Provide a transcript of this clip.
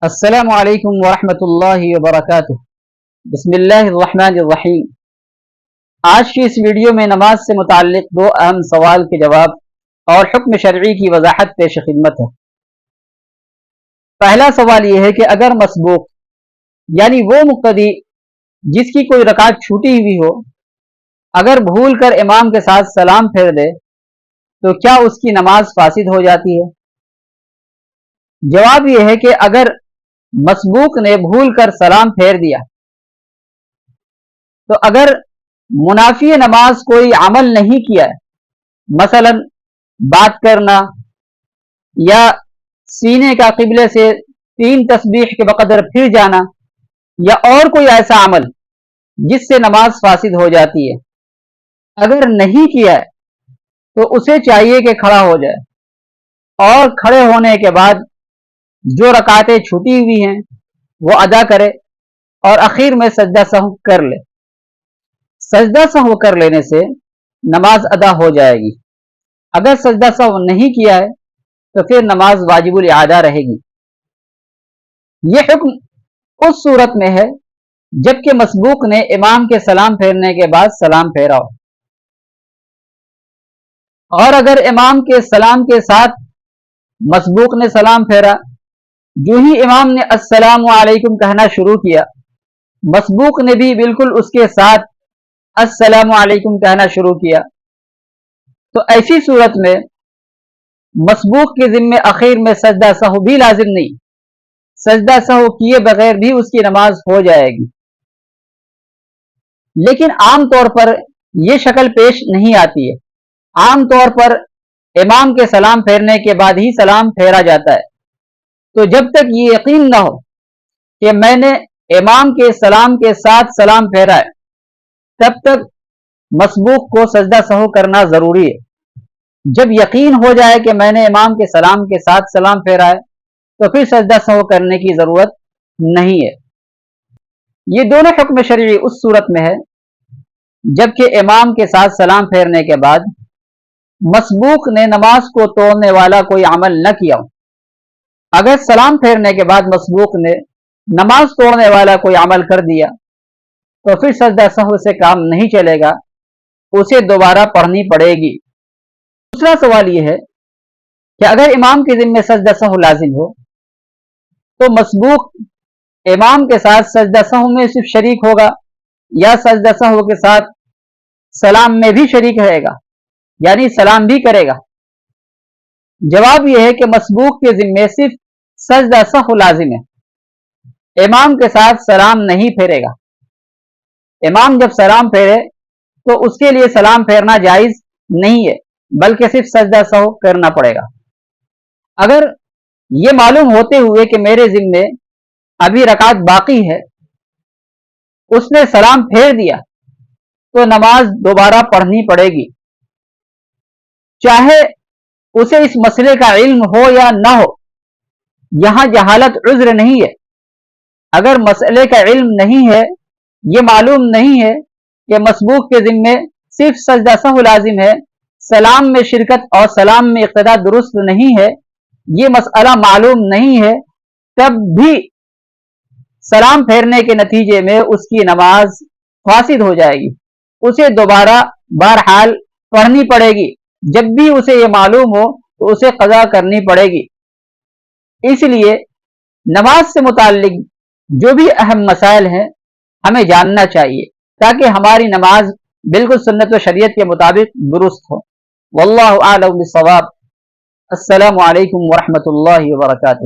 السلام علیکم ورحمۃ اللہ وبرکاتہ۔ بسم اللہ الرحمن الرحیم۔ آج کی اس ویڈیو میں نماز سے متعلق دو اہم سوال کے جواب اور حکم شرعی کی وضاحت پیش خدمت ہے۔ پہلا سوال یہ ہے کہ اگر مسبوق یعنی وہ مقتدی جس کی کوئی رکعت چھوٹی ہوئی ہو، اگر بھول کر امام کے ساتھ سلام پھیر دے تو کیا اس کی نماز فاسد ہو جاتی ہے؟ جواب یہ ہے کہ اگر مسبوق نے بھول کر سلام پھیر دیا تو اگر منافی نماز کوئی عمل نہیں کیا ہے، مثلا بات کرنا یا سینے کا قبلے سے 3 تسبیح کے بقدر پھر جانا یا اور کوئی ایسا عمل جس سے نماز فاسد ہو جاتی ہے، اگر نہیں کیا ہے تو اسے چاہیے کہ کھڑا ہو جائے اور کھڑے ہونے کے بعد جو رکعتیں چھوٹی ہوئی ہیں وہ ادا کرے اور اخیر میں سجدہ سہو کر لے۔ سجدہ سہو کر لینے سے نماز ادا ہو جائے گی۔ اگر سجدہ سہو نہیں کیا ہے تو پھر نماز واجب الاعادہ رہے گی۔ یہ حکم اس صورت میں ہے جبکہ مسبوق نے امام کے سلام پھیرنے کے بعد سلام پھیرا ہو، اور اگر امام کے سلام کے ساتھ مسبوق نے سلام پھیرا، جو ہی امام نے السلام علیکم کہنا شروع کیا، مسبوق نے بھی بالکل اس کے ساتھ السلام علیکم کہنا شروع کیا، تو ایسی صورت میں مسبوق کے ذمے اخیر میں سجدہ سہو بھی لازم نہیں، سجدہ سہو کیے بغیر بھی اس کی نماز ہو جائے گی۔ لیکن عام طور پر یہ شکل پیش نہیں آتی ہے۔ عام طور پر امام کے سلام پھیرنے کے بعد ہی سلام پھیرا جاتا ہے، تو جب تک یہ یقین نہ ہو کہ میں نے امام کے سلام کے ساتھ سلام پھیرا ہے، تب تک مسبوق کو سجدہ سہو کرنا ضروری ہے۔ جب یقین ہو جائے کہ میں نے امام کے سلام کے ساتھ سلام پھیرا ہے تو پھر سجدہ سہو کرنے کی ضرورت نہیں ہے۔ یہ دونوں حکم شرعی اس صورت میں ہے جبکہ امام کے ساتھ سلام پھیرنے کے بعد مسبوق نے نماز کو توڑنے والا کوئی عمل نہ کیا ہو۔ اگر سلام پھیرنے کے بعد مسبوق نے نماز توڑنے والا کوئی عمل کر دیا تو پھر سجدہ سہو سے کام نہیں چلے گا، اسے دوبارہ پڑھنی پڑے گی۔ دوسرا سوال یہ ہے کہ اگر امام کے ذمے سجدہ سہو لازم ہو تو مسبوق امام کے ساتھ سجدہ سہو میں صرف شریک ہوگا یا سجدہ سہو کے ساتھ سلام میں بھی شریک رہے گا، یعنی سلام بھی کرے گا؟ جواب یہ ہے کہ مسبوق کے ذمے صرف سجدہ سہو لازم ہے، امام کے ساتھ سلام نہیں پھیرے گا۔ امام جب سلام پھیرے تو اس کے لیے سلام پھیرنا جائز نہیں ہے، بلکہ صرف سجدہ سہو کرنا پڑے گا۔ اگر یہ معلوم ہوتے ہوئے کہ میرے ذمے ابھی رکعت باقی ہے، اس نے سلام پھیر دیا تو نماز دوبارہ پڑھنی پڑے گی، چاہے اسے اس مسئلے کا علم ہو یا نہ ہو۔ یہاں جہالت عذر نہیں ہے۔ اگر مسئلے کا علم نہیں ہے، یہ معلوم نہیں ہے کہ مسبوق کے ذمے صرف سجدہ سہو لازم ہے، سلام میں شرکت اور سلام میں اقتداء درست نہیں ہے، یہ مسئلہ معلوم نہیں ہے، تب بھی سلام پھیرنے کے نتیجے میں اس کی نماز فاسد ہو جائے گی، اسے دوبارہ بہرحال پڑھنی پڑے گی۔ جب بھی اسے یہ معلوم ہو تو اسے قضا کرنی پڑے گی۔ اس لیے نماز سے متعلق جو بھی اہم مسائل ہیں ہمیں جاننا چاہیے تاکہ ہماری نماز بالکل سنت و شریعت کے مطابق درست ہو۔ واللہ اعلم بالصواب۔ السلام علیکم ورحمۃ اللہ وبرکاتہ۔